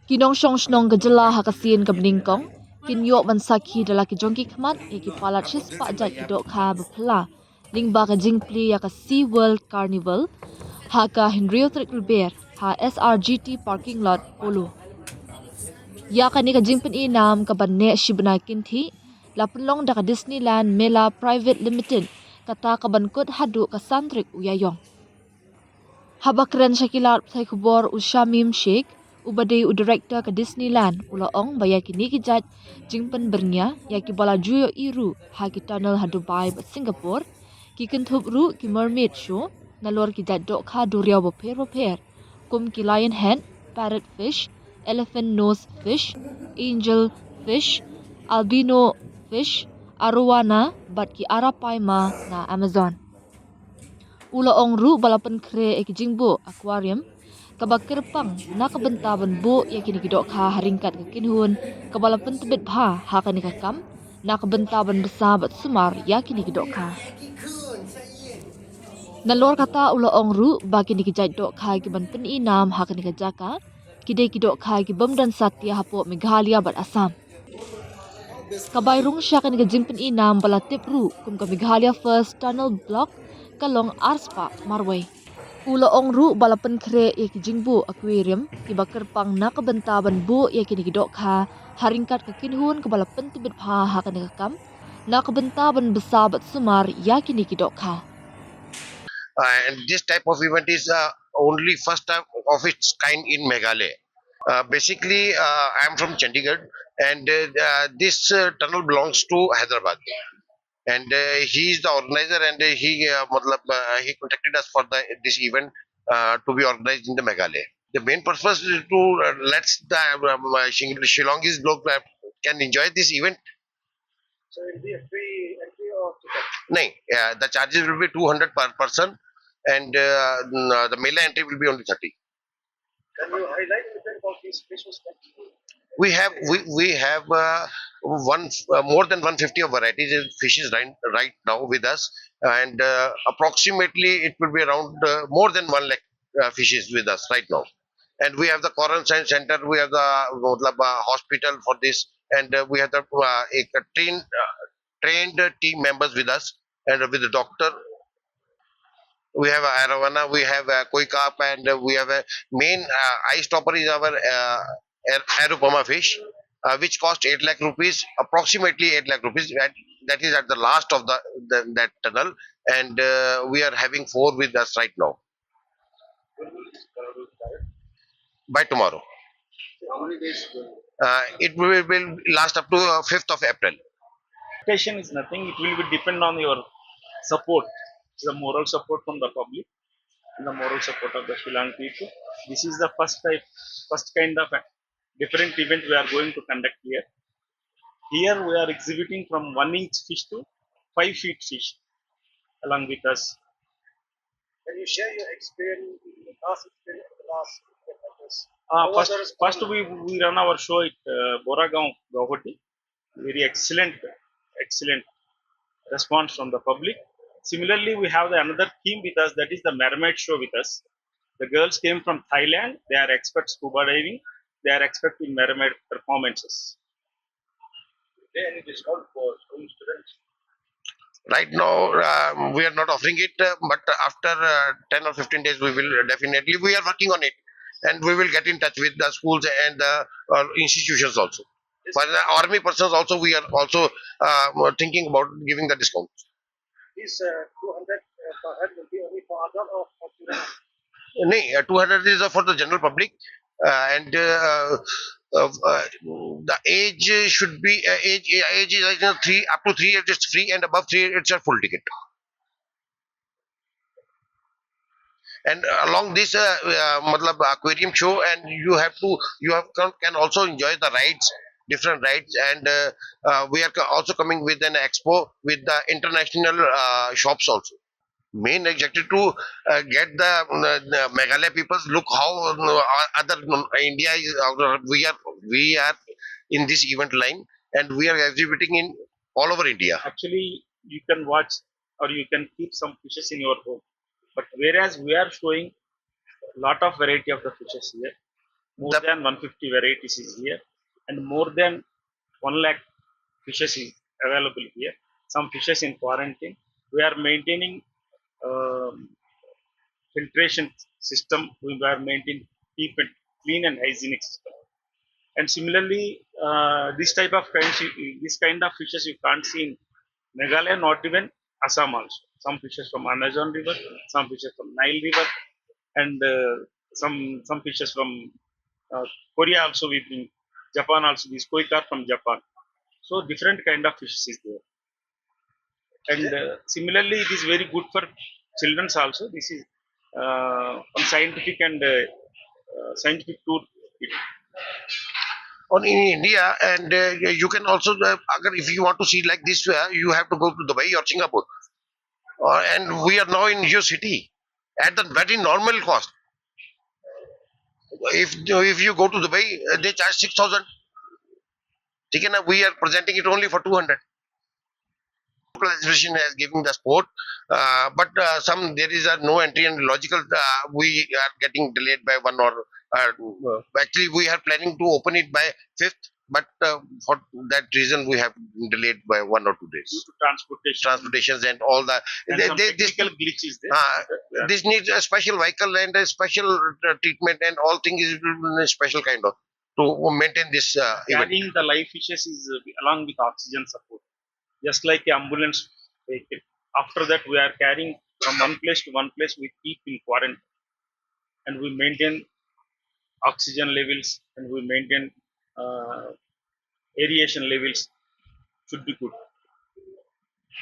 Kinong shong shnong gajala hakasin ka nyngkong. Kinyo bansaki dala ki jongki khamat ki palat shis pa jat ki dohkha baphala. Lingba ka jingpli ya ka Sea World Carnival. Haka Henrio Trikilber ha SRGT parking lot Polo. Ya ka ni ka jingpen inam ka banne shibna kinthi. Lapulong da ka Disneyland Mela Private Limited. Kata ka bankut hadu ka santrik uyayong. Habakren Shakilat Pthai Khubor Ushamim Sheikh, Ubadai Director ke Disneyland, Ulaong Baya Kini Kijat, Jingpen Bernya, Yaki Bala Juyo Iru, Haki Tunnel ha Dubai Singapore, Ki Kentup Ru Ki Mermaid Show, Nalor Kijat Dohkha Duriau Boper, Kum Ki Lion Head, Parrot Fish, Elephant Nose Fish, Angel Fish, Albino Fish, Arowana, Bat Ki Arapaima na Amazon. Ulaong ru balapan kre ekijingbo Aquarium kabakir pang nakabentaban bo yakini dohkha ryngkat ke kinhun kabalapan tebet bha hakani kakam nakabentaban besabat sumar yakini dohkha. Nalor kata ulaong ru bakini jait dohkha ki ban peninam hakani jaka kidai dohkha ki bamdan satya hapo Meghalaya bat Assam. Kabayrung syakani jingpen inam balatip ru kum ka Meghalaya First Tunnel Block kalong arspa marway. Ulaong ru balapan kre ki jingbu Aquarium ki bakar pang nakabentaban bu yakini dohkha haringkat ke kinhun ke balapan tibet pha hakani kakam nakabentaban besabat sumar yakini dohkha. And this type of event is only first time of its kind in Meghalaya. Basically, I am from Chandigarh, and this tunnel belongs to Hyderabad. And he is the organizer, and he contacted us for this event to be organized in the Meghalaya. The main purpose is to let the Shillongis can enjoy this event. So it will be a free entry or ticket? No, the charges will be 200 per person, and the Mela entry will be only 30. Can you highlight about these fishes? We have one more than 150 of varieties of fishes right now with us, and approximately it will be around more than 1 lakh fishes with us right now. And we have the quarantine center, we have the hospital for this, and we have the trained team members with us, and with the doctor. We have arowana, we have koi carp, and we have a main eye stopper is our aeropoma fish, which cost 8 lakh rupees, approximately 8 lakh rupees. That is at the last of that tunnel, and we are having 4 with us right now. By tomorrow. How many days? It will last up to 5th of April. Expectation is nothing. It will be depend on your support, the moral support from the public, and the moral support of the Shillong people. This is the first kind of a different event we are going to conduct here. Here we are exhibiting from 1-inch fish to 5 feet fish along with us. Can you share your experience, last first we run our show at Boragaon, Gauhati. Very excellent response from the public. Similarly, we have another team with us, that is the mermaid show with us. The girls came from Thailand. They are experts scuba diving. They are expert in mermaid performances. Is there any discount for students? Right now, we are not offering it, but after 10 or 15 days, we are working on it, and we will get in touch with the schools and the institutions also. For the army persons also, we are also thinking about giving the discount. This 200 per head will be only for adult or for children? No, 200 is for the general public, and the age should be age is like 3 up to 3 years it's free, and above 3 it's a full ticket. And along this aquarium show, and can also enjoy the rides, different rides, and we are also coming with an expo with the international shops also. Main objective to get the Meghalaya peoples look how other India is. We are in this event line, and we are exhibiting in all over India. Actually, you can watch or you can keep some fishes in your home, but whereas we are showing lot of variety of the fishes here, More The than 150 varieties is here, and more than 1 lakh fishes is available here. Some fishes in quarantine. We are maintaining um, filtration system. We are maintaining keep it clean and hygienic system. And similarly, this kind of fishes you can't see in Meghalaya, not even Assam also. Some fishes from Amazon River, some fishes from Nile River, and some fishes from Korea also we bring. Japan also, these koi carp from Japan. So different kind of fishes is there. And similarly, it is very good for children's also. This is on scientific and scientific tour. on in India, and you can also, if you want to see like this, you have to go to Dubai or Singapore, and we are now in your city at the very normal cost. If you go to Dubai, they charge 6,000. We are presenting it only for 200. Local administration has given the sport, but some there is a no entry and logical. We are getting delayed by one or actually we are planning to open it by 5th, but for that reason we have been delayed by 1 or 2 days. Due to transportation Transportations and all that. and some This technical glitches there. this needs a special vehicle and a special treatment, and all things is a special kind of to maintain this event. Carrying the live fishes is along with oxygen support, just like a ambulance vehicle. After that, we are carrying from one place to one place. We keep in quarantine, and we maintain oxygen levels, and we maintain uh, aeration levels should be good.